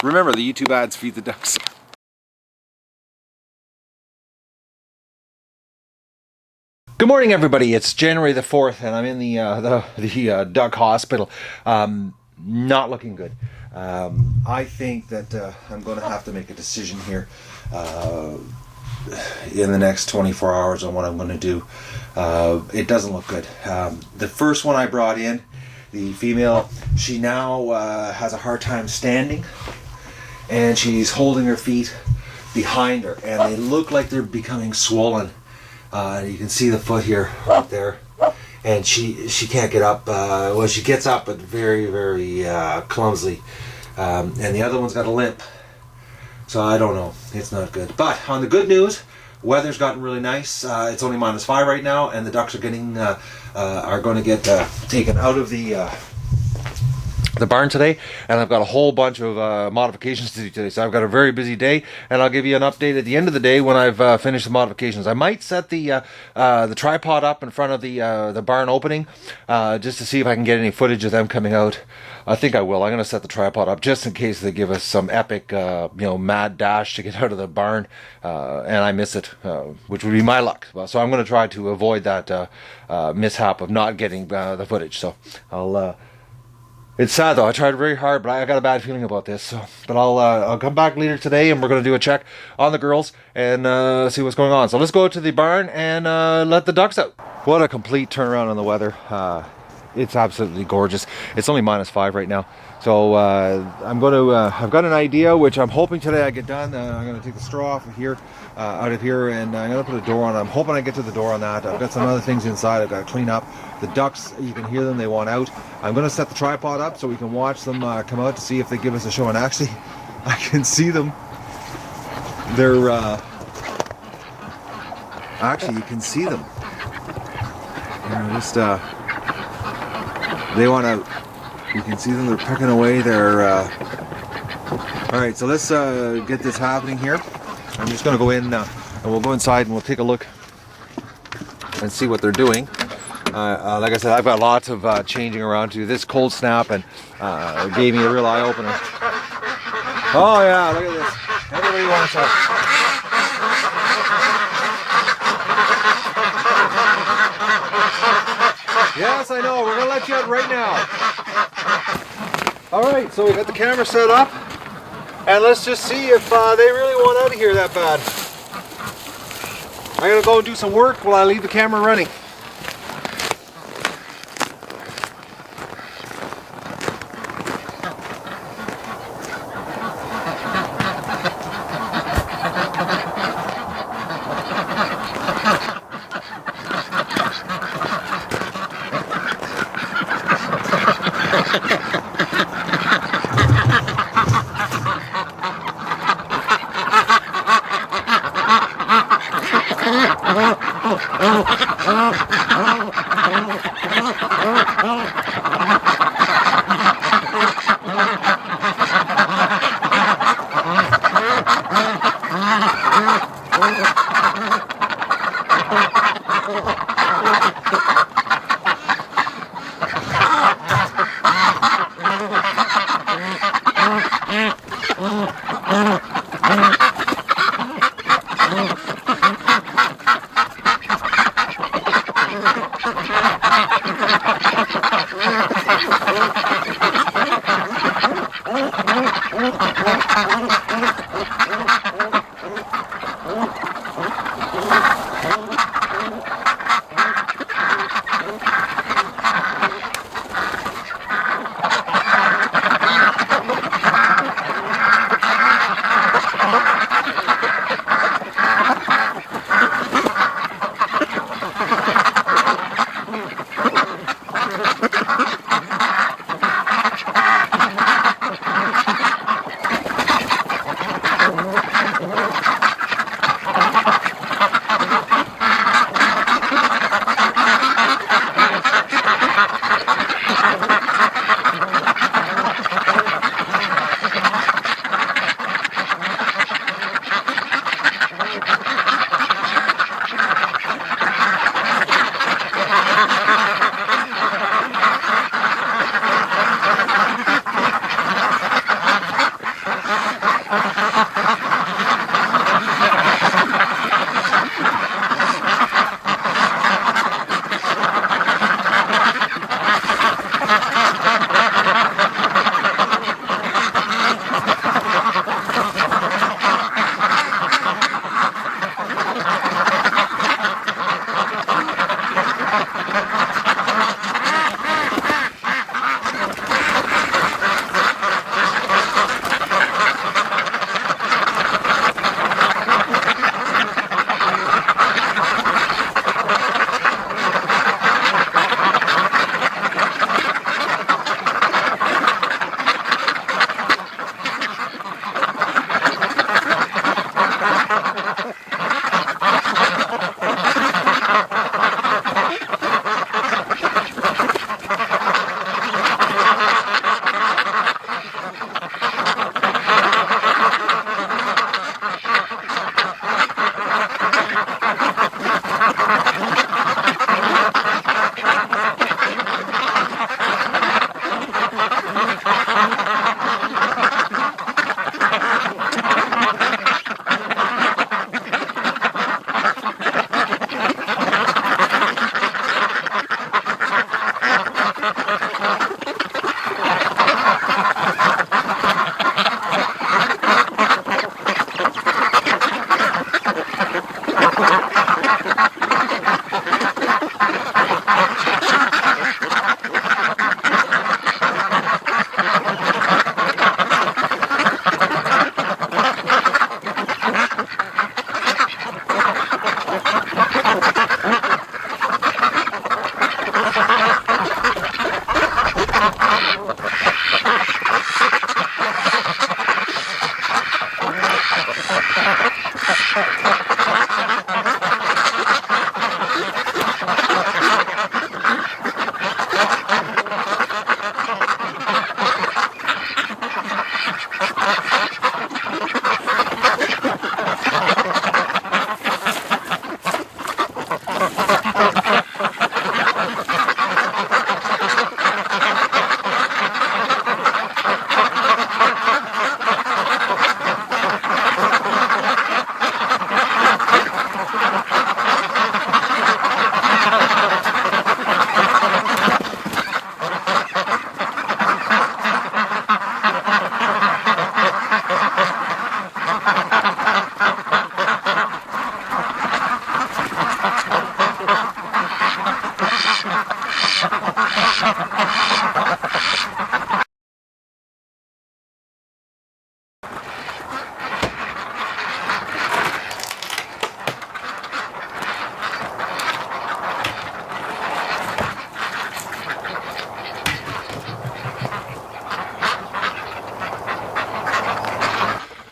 Remember, the YouTube ads feed the ducks. Good morning, everybody. It's January the 4th, and I'm in the duck hospital. Not looking good. I think that I'm going to have to make a decision here in the next 24 hours on what I'm going to do. It doesn't look good. The first one I brought in, the female, she now has a hard time standing, and she's holding her feet behind her, and they look like they're becoming swollen. You can see the foot here, right there, and she can't get up. Well, she gets up, but very, very clumsily. And the other one's got a limp. So I don't know. It's not good. But on the good news, weather's gotten really nice. It's only -5 right now, and the ducks are going to get taken out of the barn today, and I've got a whole bunch of modifications to do today, so I've got a very busy day, and I'll give you an update at the end of the day when I've finished the modifications. I might set the tripod up in front of the barn opening just to see if I can get any footage of them coming out. I think I will. I'm going to set the tripod up just in case they give us some epic mad dash to get out of the barn and I miss it, which would be my luck. So I'm going to try to avoid that mishap of not getting the footage. So I'll it's sad though. I tried very hard, but I got a bad feeling about this. So, but I'll come back later today, and we're going to do a check on the girls and see what's going on. So let's go to the barn and let the ducks out. What a complete turnaround on the weather. It's absolutely gorgeous. It's only -5 right now. So I'm going to. I've got an idea, which I'm hoping today I get done. I'm going to take the straw off of here, out of here, and I'm going to put a door on. I'm hoping I get to the door on that. I've got some other things inside I've got to clean up. The ducks, you can hear them, they want out. I'm going to set the tripod up so we can watch them come out to see if they give us a show. And actually, I can see them. They're, actually, you can see them. They want out. You can see them, they're pecking away. All right, so let's get this happening here. I'm just going to go in and we'll go inside and we'll take a look and see what they're doing. Like I said, I've got lots of changing around to do. This cold snap and gave me a real eye opener. Oh yeah, look at this. Everybody wants us. Yes, I know. We're gonna let you out right now. All right, so we got the camera set up, and let's just see if they really want out of here that bad. I gotta go and do some work while I leave the camera running.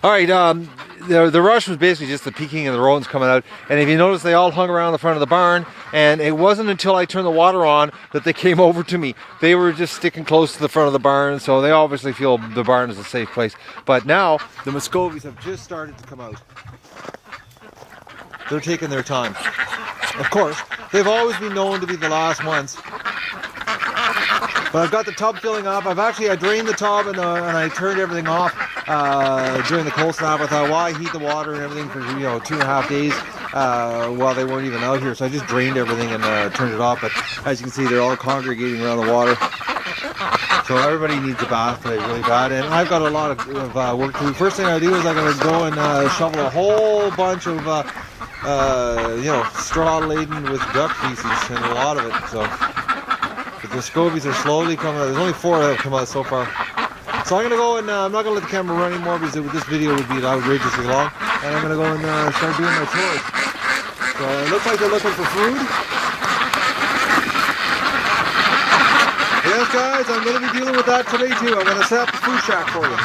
All right, the rush was basically just the peaking and the rodents coming out. And if you notice, they all hung around the front of the barn. And it wasn't until I turned the water on that they came over to me. They were just sticking close to the front of the barn, so they obviously feel the barn is a safe place. But now, the Muscovies have just started to come out. They're taking their time. Of course, they've always been known to be the last ones. But I've got the tub filling up. I drained the tub and I turned everything off during the cold snap. I thought, why heat the water and everything for 2.5 days while they weren't even out here? So I just drained everything and turned it off. But as you can see, they're all congregating around the water. So everybody needs a bath today really bad. And I've got a lot of work to do. First thing I do is I'm going to go and shovel a whole bunch of straw laden with duck feces, and a lot of it. So the Muscovies are slowly coming out. There's only 4 that have come out so far. So I'm going to go and I'm not going to let the camera run anymore because this video would be outrageously long. And I'm going to go and start doing my chores. So it looks like they're looking for food. Yes, guys, I'm going to be dealing with that today too. I'm going to set up the food shack for you.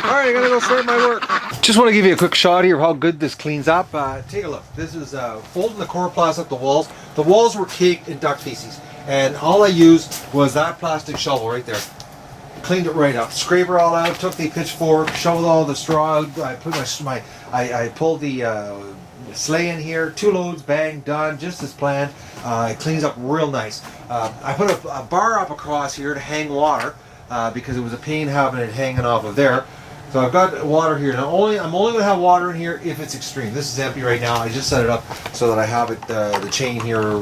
All right, I'm going to go start my work. Just want to give you a quick shot here of how good this cleans up. Take a look. This is folding the coroplast up the walls. The walls were caked in duck feces, and all I used was that plastic shovel right there. Cleaned it right up. Scraper all out. Took the pitchfork, shoveled all the straw out. I put I pulled the sleigh in here. 2 loads, bang, done. Just as planned. It cleans up real nice. I put a bar up across here to hang water because it was a pain having it hanging off of there. So I've got water here. Now I'm only going to have water in here if it's extreme. This is empty right now. I just set it up so that I have it the chain here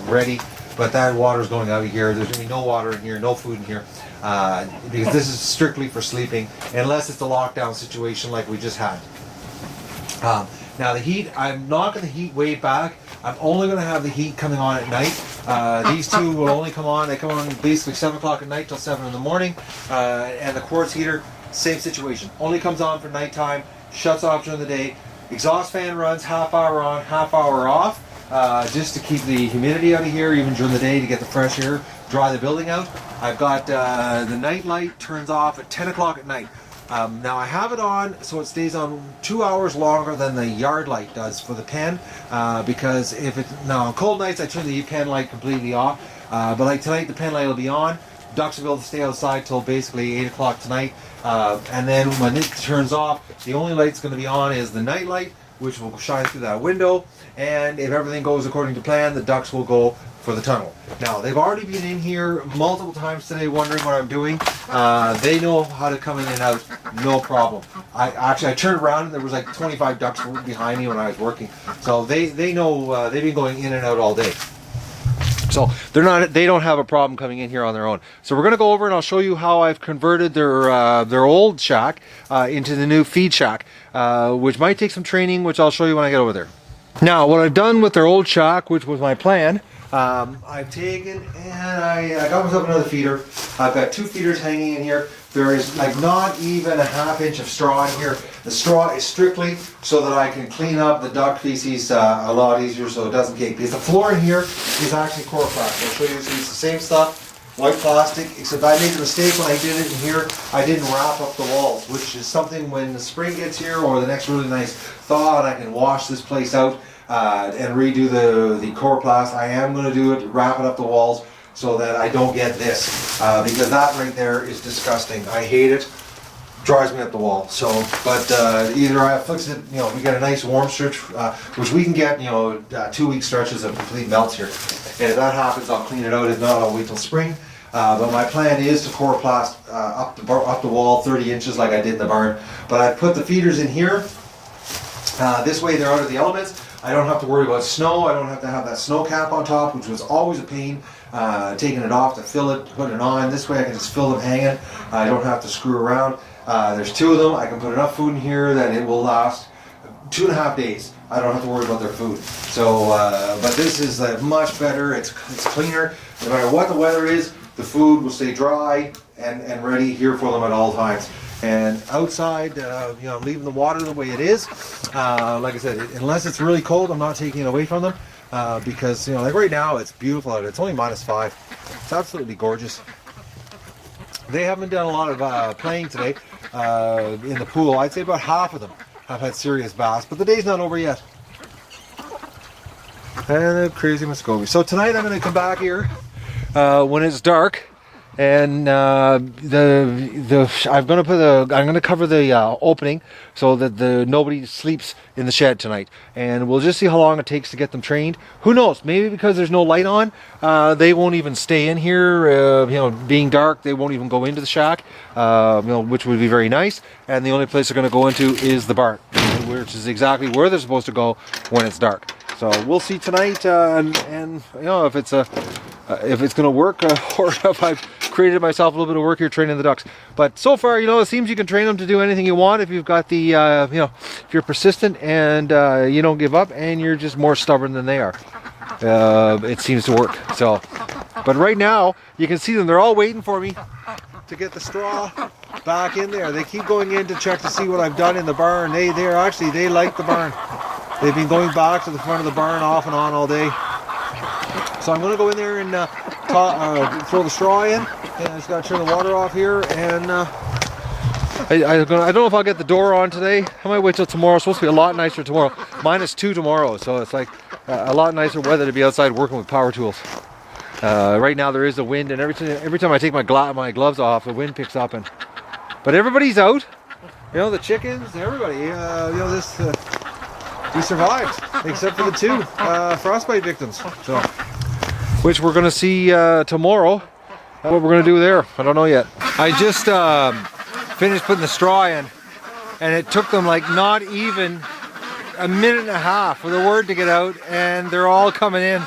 ready. But that water is going out of here. There's going to be no water in here, no food in here, because this is strictly for sleeping, unless it's a lockdown situation like we just had. Now the heat, I'm not going to heat way back. I'm only going to have the heat coming on at night. These two will only come on. They come on basically 7 o'clock at night till 7 in the morning. And the quartz heater, same situation. Only comes on for nighttime, shuts off during the day. Exhaust fan runs half hour on, half hour off, just to keep the humidity out of here, even during the day to get the fresh air, dry the building out. I've got the night light turns off at 10 o'clock at night. Now I have it on so it stays on 2 hours longer than the yard light does for the pen, because if it, now on cold nights I turn the pen light completely off, but like tonight the pen light will be on. Ducks will be able to stay outside till basically 8 o'clock tonight, and then when it turns off, the only light that's going to be on is the night light, which will shine through that window, and if everything goes according to plan, the ducks will go for the tunnel. Now they've already been in here multiple times today wondering what I'm doing. They know how to come in and out, no problem. I turned around and there was like 25 ducks behind me when I was working, so they know. They've been going in and out all day. So they don't have a problem coming in here on their own. So we're going to go over and I'll show you how I've converted their old shack into the new feed shack, which might take some training, which I'll show you when I get over there. Now what I've done with their old shack, which was my plan, I've taken and I got myself another feeder. I've got 2 feeders hanging in here. There is like not even a ½ inch of straw in here. The straw is strictly so that I can clean up the duck feces a lot easier so it doesn't cake. Because the floor in here is actually coroplast. I'll show you this. It's the same stuff, white plastic, except I made the mistake when I did it in here. I didn't wrap up the walls, which is something when the spring gets here or the next really nice thaw and I can wash this place out and redo the coroplast. I am going to do it, wrap it up the walls, so that I don't get this, because that right there is disgusting. I hate it. Drives me up the wall. So, but either I fix it, we get a nice warm stretch, which we can get, 2-week stretches of complete melts here. And if that happens, I'll clean it out. If not, I'll wait till spring. But my plan is to coroplast up the wall 30 inches like I did in the barn. But I put the feeders in here. This way they're out of the elements. I don't have to worry about snow. I don't have to have that snow cap on top, which was always a pain. Taking it off to fill it, put it on. This way I can just fill them hanging. I don't have to screw around. There's 2 of them. I can put enough food in here that it will last 2.5 days. I don't have to worry about their food. So, but this is much better. It's cleaner. No matter what the weather is, the food will stay dry and ready here for them at all times. And outside, I'm leaving the water the way it is. Like I said, unless it's really cold, I'm not taking it away from them. Because, like right now, it's beautiful out. It's only -5. It's absolutely gorgeous. They haven't done a lot of playing today in the pool. I'd say about half of them have had serious baths, but the day's not over yet. And the crazy Muscovy. So tonight I'm going to come back here when it's dark. And I'm going to cover the opening so that nobody sleeps in the shed tonight, and we'll just see how long it takes to get them trained. Who knows? Maybe because there's no light on, they won't even stay in here. Being dark, they won't even go into the shack, which would be very nice. And the only place they're going to go into is the barn, which is exactly where they're supposed to go when it's dark. So we'll see tonight, and if it's going to work, or if I've created myself a little bit of work here training the ducks. But so far, it seems you can train them to do anything you want if you've got the, if you're persistent and you don't give up and you're just more stubborn than they are. It seems to work. So, but right now, you can see them. They're all waiting for me to get the straw back in there. They keep going in to check to see what I've done in the barn. They like the barn. They've been going back to the front of the barn off and on all day. So I'm going to go in there and throw the straw in. And I just got to turn the water off here. And I don't know if I'll get the door on today. I might wait till tomorrow. It's supposed to be a lot nicer tomorrow. -2 tomorrow. So it's like a lot nicer weather to be outside working with power tools. Right now there is a wind, and every time I take my gloves off, the wind picks up. But everybody's out. The chickens, everybody. We survived, except for the 2 frostbite victims. So, which we're going to see tomorrow. What we're going to do there, I don't know yet. I just finished putting the straw in, and it took them like not even a minute and a half for the word to get out, and they're all coming in.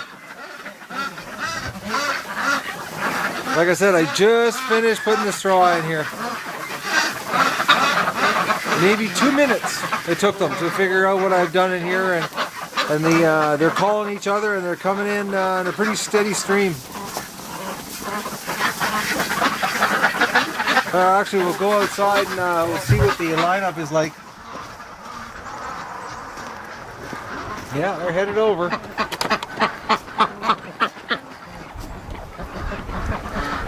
Like I said, I just finished putting the straw in here. Maybe 2 minutes it took them to figure out what I've done in here, and they're calling each other, and they're coming in a pretty steady stream. Actually, we'll go outside and we'll see what the lineup is like. Yeah, they're headed over.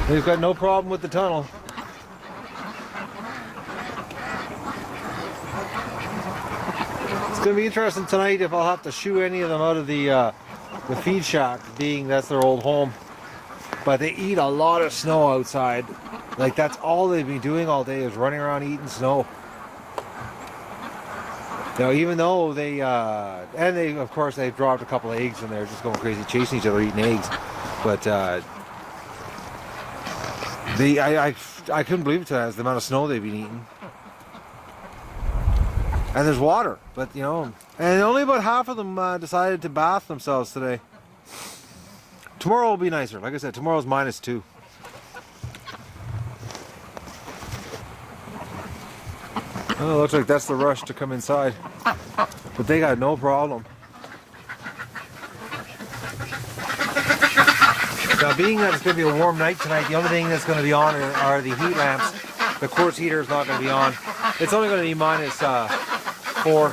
They've got no problem with the tunnel. It's going to be interesting tonight if I'll have to shoo any of them out of the feed shack, being that's their old home. But they eat a lot of snow outside. Like, that's all they've been doing all day, is running around eating snow. Now, even though they, of course, they've dropped a couple of eggs and they're just going crazy chasing each other, eating eggs. But I couldn't believe it today, the amount of snow they've been eating. And there's water, but you know, and only about half of them decided to bath themselves today. Tomorrow will be nicer. Like I said, tomorrow's -2. Oh, it looks like that's the rush to come inside. But they got no problem. Now, being that it's going to be a warm night tonight, the only thing that's going to be on are the heat lamps. The quartz heater is not going to be on. It's only going to be -4,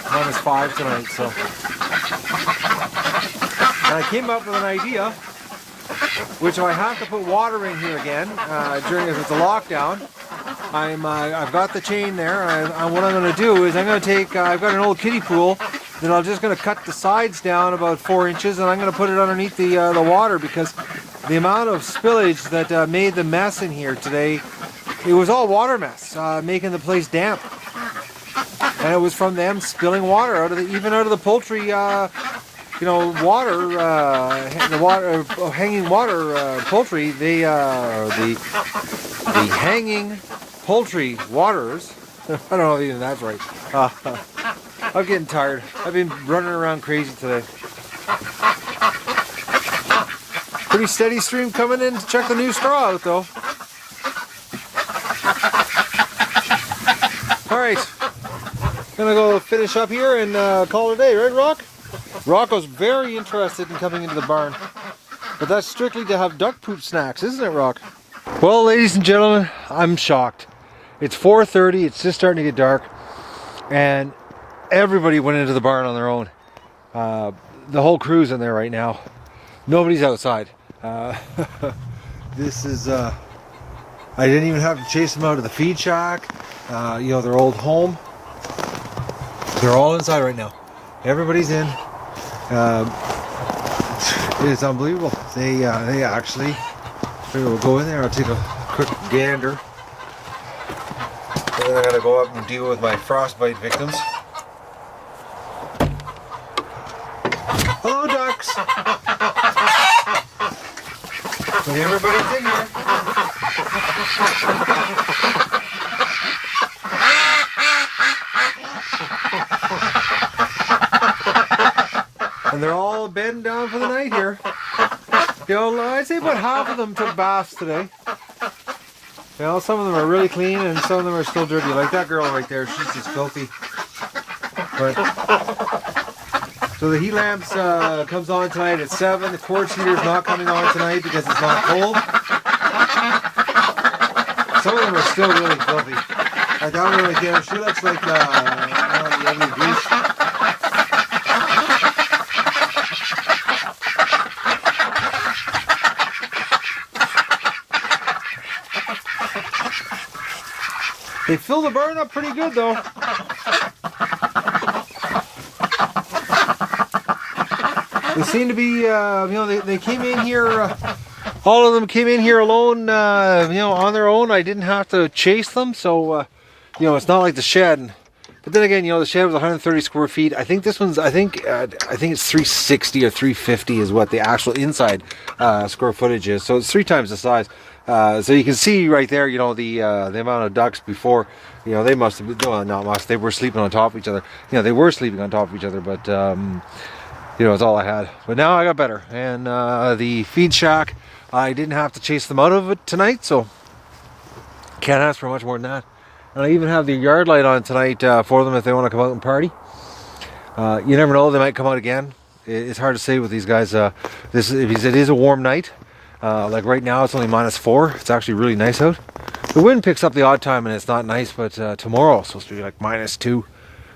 -5 tonight, so. And I came up with an idea, which if I have to put water in here again, if it's a lockdown, I've got the chain there, and what I'm going to do is I'm going to take, I've got an old kiddie pool, then I'm just going to cut the sides down about 4 inches, and I'm going to put it underneath the water, because the amount of spillage that made the mess in here today, it was all water mess, making the place damp. And it was from them spilling water out of even out of the poultry, hanging water poultry. The hanging poultry waters. I don't know if even that's right. I'm getting tired. I've been running around crazy today. Pretty steady stream coming in to check the new straw out, though. All right. Gonna go finish up here and call it a day, right, Rock? Rocco's very interested in coming into the barn, but that's strictly to have duck poop snacks, isn't it, Rock? Well, ladies and gentlemen, I'm shocked. It's 4:30, it's just starting to get dark, and everybody went into the barn on their own. The whole crew's in there right now. Nobody's outside. This is, I didn't even have to chase them out of the feed shack, their old home. They're all inside right now. Everybody's in. It's unbelievable. They actually. We'll go in there. I'll take a quick gander. And then I gotta go up and deal with my frostbite victims. Hello, ducks. But everybody's in here. And they're all bedding down for the night here. I'd say about half of them took baths today. Some of them are really clean and some of them are still dirty. Like that girl right there, she's just filthy. But, so the heat lamps comes on tonight at 7. The quartz heater's not coming on tonight because it's not cold. Some of them are still really filthy. Like that one right there, she looks like the ugly goose. They fill the barn up pretty good, though. They seem to be, they came in here, all of them came in here alone, on their own. I didn't have to chase them, so, it's not like the shed. But then again, the shed was 130 square feet. I think this one's, I think it's 360 or 350 is what the actual inside square footage is. So it's 3 times the size. So you can see right there, you know, the amount of ducks before, you know, they must have been, no, not must, they were sleeping on top of each other. You know, they were sleeping on top of each other, but, you know, it's all I had. But now I got better. And the feed shack, I didn't have to chase them out of it tonight, so can't ask for much more than that. And I even have the yard light on tonight for them if they want to come out and party. You never know, they might come out again. It's hard to say with these guys. It is a warm night. Like right now it's only -4. It's actually really nice out. The wind picks up the odd time and it's not nice, but tomorrow it's supposed to be like -2.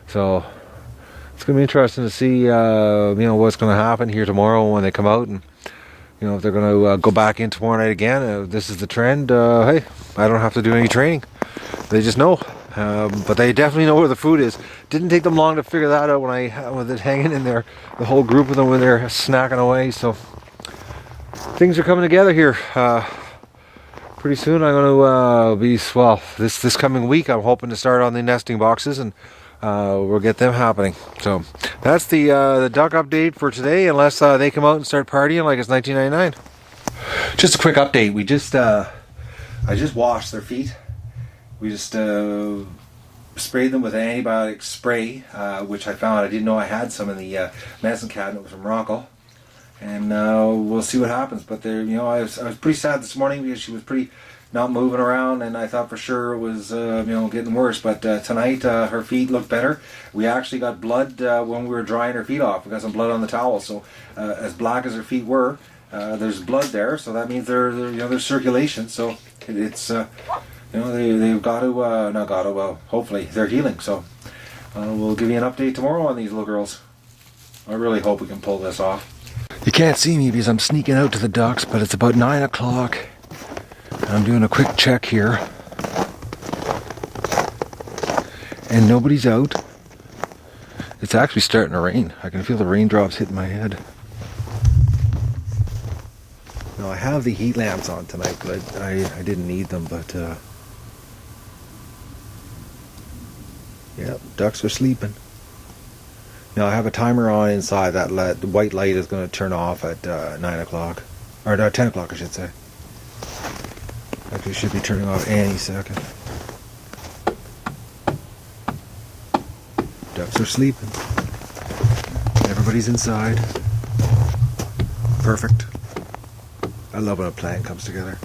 So it's going to be interesting to see you know, what's going to happen here tomorrow when they come out, and you know, if they're going to go back in tomorrow night again. This is the trend. Hey, I don't have to do any training. They just know. But they definitely know where the food is. Didn't take them long to figure that out with it hanging in there. The whole group of them when they're snacking away. So things are coming together here. Pretty soon I'm going to be, well, this coming week I'm hoping to start on the nesting boxes, and we'll get them happening. So that's the duck update for today, unless they come out and start partying like it's 1999. Just a quick update. I just washed their feet. We just sprayed them with an antibiotic spray, which I found, I didn't know I had some in the medicine cabinet from Rocco. And we'll see what happens. But there, you know, I was pretty sad this morning because she was pretty not moving around, and I thought for sure it was you know, getting worse. But tonight her feet look better. We actually got blood when we were drying her feet off. We got some blood on the towel. So as black as her feet were, there's blood there. So that means they're you know, there's circulation. So it's you know, they've got to not got to, well, hopefully they're healing. So we'll give you an update tomorrow on these little girls. I really hope we can pull this off. You can't see me because I'm sneaking out to the ducks, but it's about 9 o'clock. I'm doing a quick check here. And nobody's out. It's actually starting to rain. I can feel the raindrops hitting my head. Now I have the heat lamps on tonight, but I didn't need them, but yeah, ducks are sleeping. Now I have a timer on inside. The white light is going to turn off at 9 o'clock. Or 10 o'clock I should say. Actually should be turning off any second. Ducks are sleeping. Everybody's inside. Perfect. I love when a plan comes together.